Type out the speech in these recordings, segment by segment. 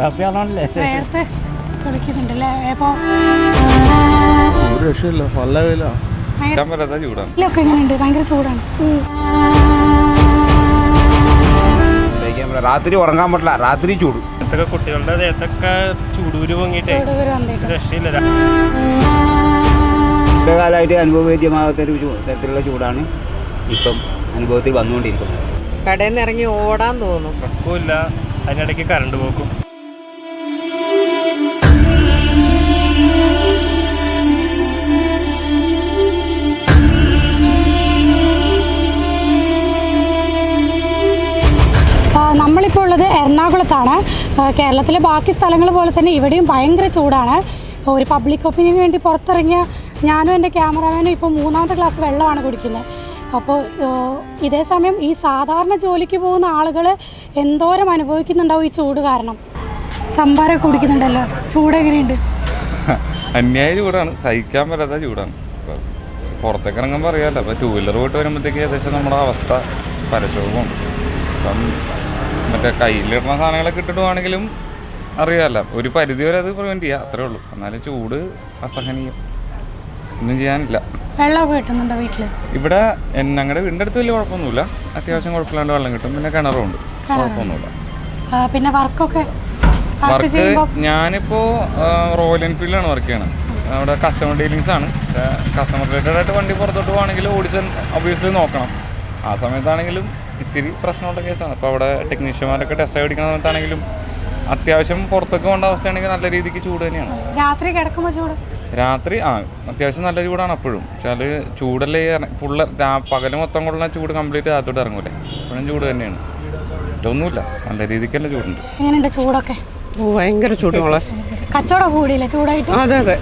കാലാവസ്ഥയാണല്ലേ കുളിക്കുന്നുണ്ടല്ലേ? അപ്പോൾ ഒരു രക്ഷയില്ല, നല്ല വെയിലാ. എങ്ങനെയുണ്ട്? ഭയങ്കര ചൂടാണ്. രാത്രി ഉറങ്ങാൻ പറ്റില്ല, രാത്രി ചൂട്. കുട്ടികളുടെ ദേഹത്തൊക്കെ ചൂടൂര് പൊങ്ങിയിട്ട് രക്ഷയില്ല. കാലമായിട്ട് അനുഭവവേദ്യമാകാത്തൊരു തരത്തിലുള്ള ചൂടാണ് ഇപ്പം അനുഭവത്തിൽ വന്നുകൊണ്ടിരിക്കുന്നത്. കടയിൽ നിന്ന് ഇറങ്ങി ഓടാൻ തോന്നും. ഉറക്കമില്ല, അതിനിടയ്ക്ക് കറണ്ട് പോക്കും. നമ്മളിപ്പോൾ ഉള്ളത് എറണാകുളത്താണ്. കേരളത്തിലെ ബാക്കി സ്ഥലങ്ങൾ പോലെ തന്നെ ഇവിടെയും ഭയങ്കര ചൂടാണ്. ഒരു പബ്ലിക് ഒപ്പീനിയന് വേണ്ടി പുറത്തിറങ്ങിയ ഞാനും എൻ്റെ ക്യാമറാമാനും ഇപ്പോൾ 3ാമത്തെ ഗ്ലാസ് വെള്ളമാണ് കുടിക്കുന്നത്. അപ്പോൾ ഇതേ സമയം ഈ സാധാരണ ജോലിക്ക് പോകുന്ന ആളുകൾ എന്തോരം അനുഭവിക്കുന്നുണ്ടാവും ഈ ചൂട് കാരണം. സംഭാരം കുടിക്കുന്നുണ്ടല്ലോ. ചൂട് എങ്ങനെയുണ്ട്? അന്യായ ചൂടാണ്, സഹിക്കാൻ പറ്റാത്ത ചൂടാണ്. പുറത്തേക്ക് ഇറങ്ങുമ്പോൾ അറിയാമല്ലോ. അപ്പോൾ 2 വീലർ പോയിട്ട് വരുമ്പോഴത്തേക്ക് ഏകദേശം നമ്മുടെ അവസ്ഥ പരശോഭം. ഇപ്പം മറ്റേ കയ്യിലിടുന്ന സാധനങ്ങളൊക്കെ ഇട്ടിട്ടുവാണെങ്കിലും അറിയാമല്ലോ, ഒരു പരിധി വരെ അത് പ്രിവെൻറ്റ് ചെയ്യുക, അത്രേ ഉള്ളൂ. എന്നാലും ചൂട് അസഹനീയം, ഒന്നും ചെയ്യാനില്ല. വെള്ളമൊക്കെ കിട്ടുന്നുണ്ടോ വീട്ടിൽ? ഇവിടെ ഞങ്ങളുടെ വീടിൻ്റെ അടുത്ത് വലിയ കുഴപ്പമൊന്നുമില്ല, അത്യാവശ്യം കുഴപ്പമില്ലാണ്ട് വെള്ളം കിട്ടും. പിന്നെ കിണറുണ്ട്, കുഴപ്പമൊന്നുമില്ല. പിന്നെ വർക്ക് ഞാനിപ്പോൾ റോയൽ എൻഫീൽഡിലാണ് വർക്ക് ചെയ്യണത്. അവിടെ കസ്റ്റമർ ഡീലിങ്സ് ആണ്. കസ്റ്റമർ റിലേറ്റഡ് ആയിട്ട് വണ്ടി പുറത്തോട്ട് പോകണമെങ്കിൽ ഓടിച്ച് ഒബ്വിയസ്ലി നോക്കണം. ആ സമയത്താണെങ്കിലും ഇത്തിരി പ്രശ്നമുള്ള കേസാണ്. അപ്പോൾ അവിടെ ടെക്നീഷ്യന്മാരൊക്കെ ടെസ്റ്റ് ഓടിക്കുന്ന സമയത്താണെങ്കിലും അത്യാവശ്യം പുറത്തൊക്കെ പോകേണ്ട അവസ്ഥയാണെങ്കിൽ നല്ല രീതിക്ക് ചൂട് തന്നെയാണ്. രാത്രി കിടക്കുമ്പോൾ ചൂട്? രാത്രി അത്യാവശ്യം നല്ല ചൂടാണ് അപ്പോഴും. പക്ഷെ അത് ചൂടല്ലേ ഫുള്ള് പകല് മൊത്തം കൊള്ളുന്ന ചൂട് കംപ്ലീറ്റ് അകത്തോട്ട് ഇറങ്ങൂലേ, അപ്പോഴും ചൂട് തന്നെയാണ്. ഒന്നുമില്ല, നല്ല രീതിക്കല്ല ചൂടുണ്ട്. എങ്ങനെയുണ്ട് ചൂടൊക്കെ? ഭയങ്കര ചൂട്. കച്ചവടം കൂടിയില്ലേ ചൂടായിട്ട്? അതെ അതെ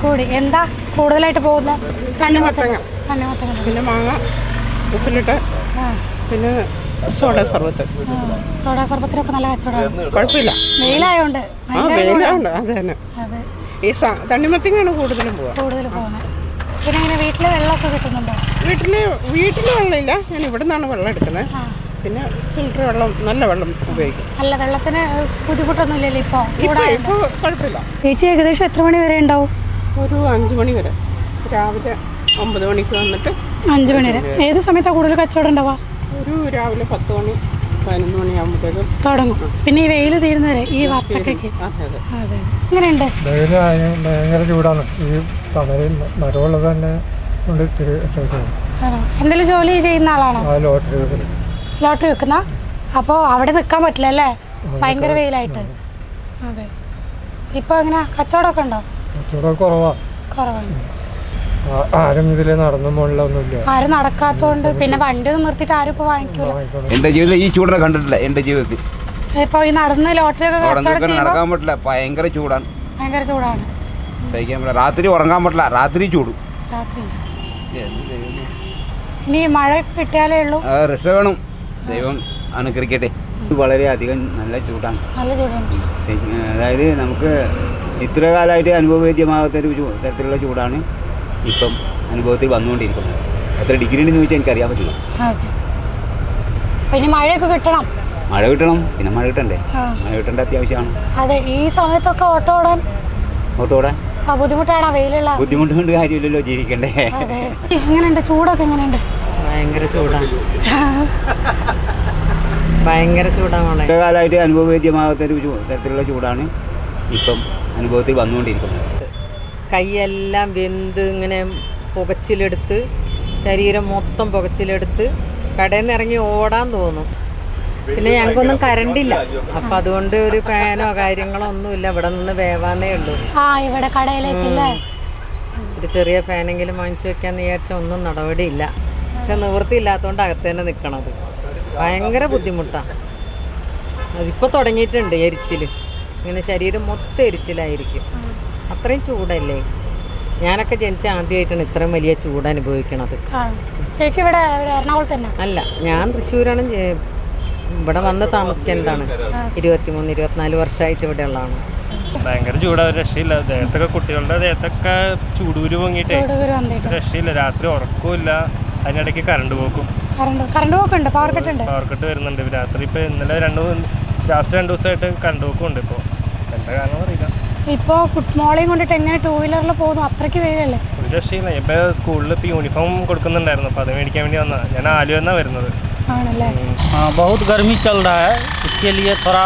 കൂടി. എന്താ കൂടുതലായിട്ട് പോകുന്നത്? തണ്ണിമത്തങ്ങ, പിന്നെ മാങ്ങ ഉപ്പിലിട്ട്, പിന്നെ സോഡ സർബത്ത്. സോഡ സർബത്തിനൊക്കെ നല്ല കച്ചവടമാണ്. കുഴപ്പമില്ല, വെയിലായോണ്ട്. വെയിലായോണ്ട് അത് തന്നെ. ഈ തണ്ണിമത്തങ്ങയാണ് കൂടുതലും പോകുന്നത്. പിന്നെ അങ്ങനെ വീട്ടില് വെള്ളമൊക്കെ കിട്ടുന്നുണ്ടോ? വീട്ടിൽ വെള്ളമില്ല, ഞാൻ ഇവിടെ നിന്നാണ് വെള്ളം എടുക്കുന്നത്. പിന്നെ ഫിൽറ്റർ വെള്ളം, നല്ല വെള്ളം ഉപയോഗിക്കും. നല്ല വെള്ളത്തിന് ബുദ്ധിമുട്ടൊന്നും ഇല്ലല്ലോ ഇപ്പോൾ? ഇപ്പോൾ കുഴപ്പമില്ല. ചേച്ചി ഏകദേശം എത്ര മണി വരെ ഉണ്ടാവും? ഒരു 5 മണി വരെ. രാവിലെ 9 മണിക്ക് വന്നിട്ട് 5 മണി വരെ. ഏത് സമയത്താണ് കൂടുതൽ കച്ചവടം ഉണ്ടാവുക? ഒരു രാവിലെ 10 മണി 11 മണിയാകുമ്പോഴത്തേക്കും തുടങ്ങും. പിന്നെ ഈ വെയിൽ തീരുന്നവരെ ഈ വർത്തക്കൊക്കെ. അതെ. എങ്ങനെയുണ്ട്? ഭയങ്കര ചൂടാണ്. ഈ തണലിൽ മരമുള്ളത് തന്നെ എന്തെങ്കിലും ജോലി ചെയ്യുന്ന ആളാണോ? ലോട്ടറി വെക്കുന്ന. അപ്പോൾ അവിടെ നിൽക്കാൻ പറ്റില്ല അല്ലേ, ഭയങ്കര വെയിലായിട്ട്? അതെ. ഇപ്പോൾ എങ്ങനെ കച്ചവടമൊക്കെ ഉണ്ടോ? കച്ചവടം കുറവാണ്. ആരും ഇതിൽ നടന്നു പോകണില്ല, ആരും നടക്കാത്തതുകൊണ്ട്. പിന്നെ വണ്ടി നിർത്തിയിട്ട് ആരും ഇപ്പോൾ വാങ്ങിക്കൂല. എൻ്റെ ജീവിതത്തിൽ ഈ ചൂടിനെ കണ്ടിട്ടില്ല. എൻ്റെ ജീവിതത്തിൽ ഇപ്പോൾ ഈ നടന്ന് ലോട്ടറി നടക്കാൻ പറ്റില്ല, ഭയങ്കര ചൂടാണ്. രാത്രി ഉറങ്ങാൻ പറ്റില്ല, രാത്രി ചൂട്. ഇനി മഴ കിട്ടിയാലേ ഉള്ളൂ. രക്ഷ വേണം, ദൈവം അനുഗ്രഹിക്കട്ടെ. വളരെയധികം നല്ല ചൂടാണ്. അതായത് നമുക്ക് ഇത്ര കാലമായിട്ട് അനുഭവവേദ്യമാകാത്തൊരു തരത്തിലുള്ള ചൂടാണ് ഇപ്പം അനുഭവത്തിൽ വന്നുകൊണ്ടിരിക്കുന്നത്. എത്ര ഡിഗ്രി ഉണ്ടെന്ന് ചോദിച്ചാൽ എനിക്കറിയാൻ പറ്റില്ല. പിന്നെ മഴയൊക്കെ കിട്ടണം. മഴ കിട്ടണം, പിന്നെ മഴ കിട്ടണ്ടേ? മഴ കിട്ടേണ്ട അത്യാവശ്യമാണ്. അതെ. ഈ സമയത്തൊക്കെ ഓട്ടോ ഓടാൻ ബുദ്ധിമുട്ടാണോ? വെയിലുള്ള ബുദ്ധിമുട്ട് കൊണ്ട് കാര്യമില്ലല്ലോ, ജീവിക്കണ്ടേ. എങ്ങനെയുണ്ട് ചൂടൊക്കെ? എങ്ങനെയുണ്ട്? ഭയങ്കര ചൂടാണ്. ഭയങ്കര ചൂടാണ്. ഇത്ര കാലമായിട്ട് അനുഭവവേദ്യമാകാത്തൊരു തരത്തിലുള്ള ചൂടാണ് ഇപ്പം അനുഭവത്തിൽ വന്നുകൊണ്ടിരിക്കുന്നത്. കൈയെല്ലാം വെന്ത് ഇങ്ങനെ പുകച്ചിലെടുത്ത്, ശരീരം മൊത്തം പുകച്ചിലെടുത്ത് കടയിൽ നിന്ന് ഇറങ്ങി ഓടാൻ തോന്നും. പിന്നെ ഞങ്ങൾക്കൊന്നും കറണ്ടില്ല, അപ്പം അതുകൊണ്ട് ഒരു ഫാനോ കാര്യങ്ങളോ ഒന്നുമില്ല. ഇവിടെ നിന്ന് വേവാന്നേ ഉള്ളൂ. ഇവിടെ കടയിലേക്കില്ലേ? ഒരു ചെറിയ ഫാനെങ്കിലും വാങ്ങിച്ചു വെക്കാന്ന് വിചാരിച്ചാൽ ഒന്നും നടപടിയില്ല. പക്ഷെ നിവൃത്തി ഇല്ലാത്തതുകൊണ്ട് അകത്ത് തന്നെ നിൽക്കണത് ഭയങ്കര ബുദ്ധിമുട്ടാണ്. അതിപ്പോൾ തുടങ്ങിയിട്ടുണ്ട് എരിച്ചിൽ. ഇങ്ങനെ ശരീരം മൊത്തം എരിച്ചിലായിരിക്കും. അത്രയും ചൂടല്ലേ. ഞാനൊക്കെ ജനിച്ച ആദ്യമായിട്ടാണ് ഇത്രയും വലിയ ചൂട് അനുഭവിക്കണത്. ചേച്ചി ഇവിടെ എറണാകുളത്ത് തന്നെ? അല്ല, ഞാൻ തൃശ്ശൂരാണ്. ഇവിടെ വന്ന് താമസിക്കേണ്ടതാണ്. 23-24 വർഷമായിട്ട് ഇവിടെ ഉള്ളതാണ്. ഭയങ്കര ചൂടാ, രക്ഷയില്ല. ദേഹത്തൊക്കെ കുട്ടികളുടെ ദേഹത്തൊക്കെ ചൂടൂര് പൊങ്ങിയിട്ടേ രക്ഷയില്ല. രാത്രി ഉറക്കമില്ല, അതിനിടയ്ക്ക് കറണ്ട് പോക്കും. പവർ കട്ട് വരുന്നുണ്ട് രാത്രി. ഇപ്പോൾ ഇന്നലെ ലാസ്റ്റ് 2 ദിവസമായിട്ട് കറണ്ട് പോക്കും ഉണ്ട്. ഇപ്പോൾ എന്താ കാരണം അറിയില്ല. ഇപ്പോൾ മോളെയും കൊണ്ടിട്ട് എങ്ങനെ ടൂ വീലറിൽ പോകുന്നു? അത്രയ്ക്ക് വെയിലല്ലേ? ഒരു രക്ഷയില്ല. ഇപ്പോൾ സ്കൂളിൽ ഇപ്പോൾ യൂണിഫോം കൊടുക്കുന്നുണ്ടായിരുന്നു, അപ്പോൾ അത് മേടിക്കാൻ വേണ്ടി വന്നതാണ്. ഞാൻ ആലുവെന്നാണ് വരുന്നത്. ആണല്ലേ? हाँ बहुत गर्मी चल रहा है, इसके लिए थोड़ा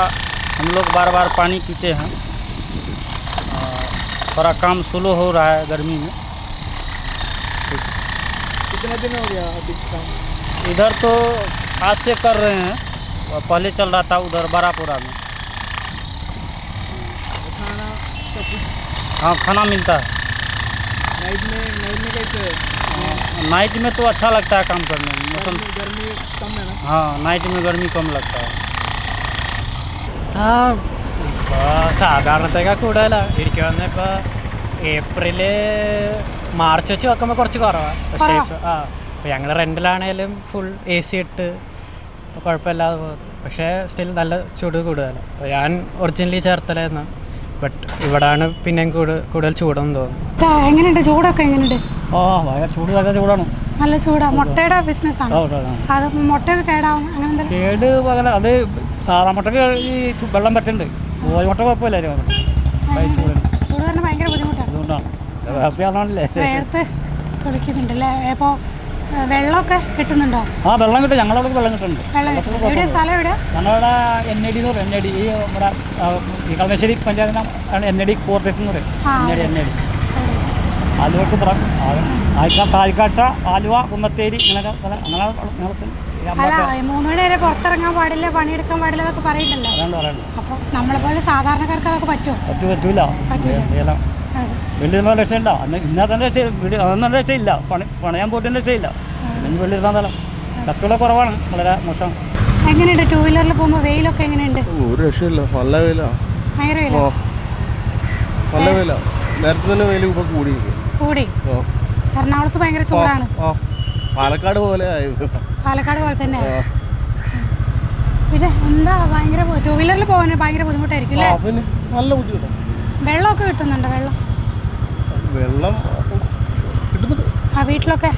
हम लोग बार बार पानी पीते हैं। थोड़ा काम स्लो हो रहा है गर्मी में। कितना दिन हो गया अभी काम? इधर तो आज से कर रहे हैं, और पहले चल रहा था उधर बारापुरा में। खाना सब कुछ हाँ खाना मिलता है। नाइट में कैसे है? नाइट में तो अच्छा लगता है काम करने में, मौसम। गर्मी कम है ना? हाँ नाइट में गर्मी कम लगता है। ആ ഇപ്പോൾ സാധാരണത്തേക്കാൾ കൂടുതലാണ് എനിക്ക് തോന്നുന്നത്. ഇപ്പോൾ ഏപ്രില് മാർച്ച് വെച്ച് നോക്കുമ്പോൾ കുറച്ച് കുറവാണ്. പക്ഷേ ഇപ്പോൾ ഞങ്ങൾ റെൻറ്റിലാണേലും ഫുൾ AC ഇട്ട് കുഴപ്പമില്ലാതെ പോകുന്നത്. പക്ഷേ സ്റ്റിൽ നല്ല ചൂട് കൂടുതലാണ്. അപ്പോൾ ഞാൻ ഒറിജിനലി ചേർത്തലായിരുന്നു, ബട്ട് ഇവിടാണ് പിന്നെയും കൂടുതൽ ചൂടെന്ന് തോന്നുന്നു. എങ്ങനെയുണ്ട് ചൂടൊക്കെ? എങ്ങനെയുണ്ട്? ഭയങ്കര ചൂട്, നല്ല ചൂടാണ്. നല്ല ചൂടാ. മുട്ടയുടെ ബിസിനസ്സാണ് അത്. മുട്ടയൊക്കെ കേടാവും അങ്ങനെ എന്തെങ്കിലും? കേട് പകല അത് സാധാ മുട്ടക്ക് ഈ വെള്ളം പറ്റുന്നുണ്ട്. മുട്ട കുഴപ്പമില്ലായിരുന്നു. ചൂട് പറഞ്ഞാൽ ഭയങ്കര ബുദ്ധിമുട്ടാണ്. അതുകൊണ്ടാണ് വേർത്തിയാണല്ലേ. വേർത്ത് കുളിക്കുന്നുണ്ടല്ലേ? അപ്പോൾ വെള്ളമൊക്കെ കിട്ടുന്നുണ്ടോ? ആ വെള്ളം കിട്ടും, ഞങ്ങളവിടെ വെള്ളം കിട്ടുന്നുണ്ട്. വെള്ളം എവിടെ? സ്ഥലം എവിടെ? ഞങ്ങളുടെ NAD എന്ന് പറയും. NAD ഈ നമ്മുടെ ഈ കളമശ്ശേരി പഞ്ചായത്തിനാണ് NAD കോർപ്പറേഷൻ എന്ന് പറയും. NAD ആലുവക്ക് പുറം താഴ്ക്കാട്ട, ആലുവ, കുന്നത്തേരി, അങ്ങനെ അങ്ങനെ അല്ല, 3 മണി വരെ പുറത്തിറങ്ങാൻ പാടില്ല, പണിയെടുക്കാൻ പാടില്ല എന്നൊക്കെ പറയുന്നുണ്ടല്ലോ. അതാണ് പറയുന്നത്. അപ്പോൾ നമ്മളെപ്പോലെ സാധാരണക്കാർക്ക് അതൊക്കെ പറ്റുമോ? പറ്റൂല. വെള്ളിയിരുന്ന രക്ഷയില്ല. ഇന്നത്തെ രക്ഷ അതൊന്നും രക്ഷയില്ല. പണയാൻ പോയിട്ട് രക്ഷയില്ല. അല്ലെങ്കിൽ വെള്ളിയിരുന്ന സ്ഥലം കച്ചവടം കുറവാണ്, വളരെ മോശം. എങ്ങനെയുണ്ട് ടൂ വീലറിൽ പോകുമ്പോൾ? വെയിലൊക്കെ എങ്ങനെയുണ്ട്? ഒരു രക്ഷയില്ല, നല്ല വെയിലാണ്. ഭയങ്കര വെയിലോ? നല്ല വെയിലാണ്. നേരത്തെ തന്നെ വെയിൽ ഇപ്പോൾ കൂടി. എറണാകുളത്ത് ഭയങ്കര ചൂടാണ്. പാലക്കാട് പോലെ ആയി. പാലക്കാട് പോലെ തന്നെ. പിന്നെ എന്താ ഭയങ്കര ടൂ വീലറിൽ പോകാൻ ഭയങ്കര ബുദ്ധിമുട്ടായിരിക്കും അല്ലേ? പിന്നെ നല്ല ബുദ്ധിമുട്ടാണ്. വെള്ളമൊക്കെ കിട്ടുന്നുണ്ടോ? വെള്ളം കിട്ടുന്നുണ്ട്. വീട്ടിലൊക്കെ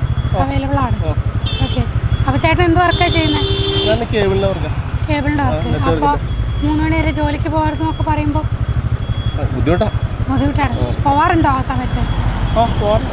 അവൈലബിൾ ആണ്. ഓക്കെ. അപ്പോൾ ചേട്ടൻ എന്ത് വർക്കാണ് ചെയ്യുന്നത്? ഞാൻ കേബിളിൻ്റെ വർക്കാണ്. കേബിളിൻ്റെ വർക്ക്. അപ്പോൾ 3 മണി വരെ ജോലിക്ക് പോകാറുന്നൊക്കെ പറയുമ്പോൾ ബുദ്ധിമുട്ടാണ്. പോവാറുണ്ടോ ആ സമയത്ത്? പോവാറുണ്ട്.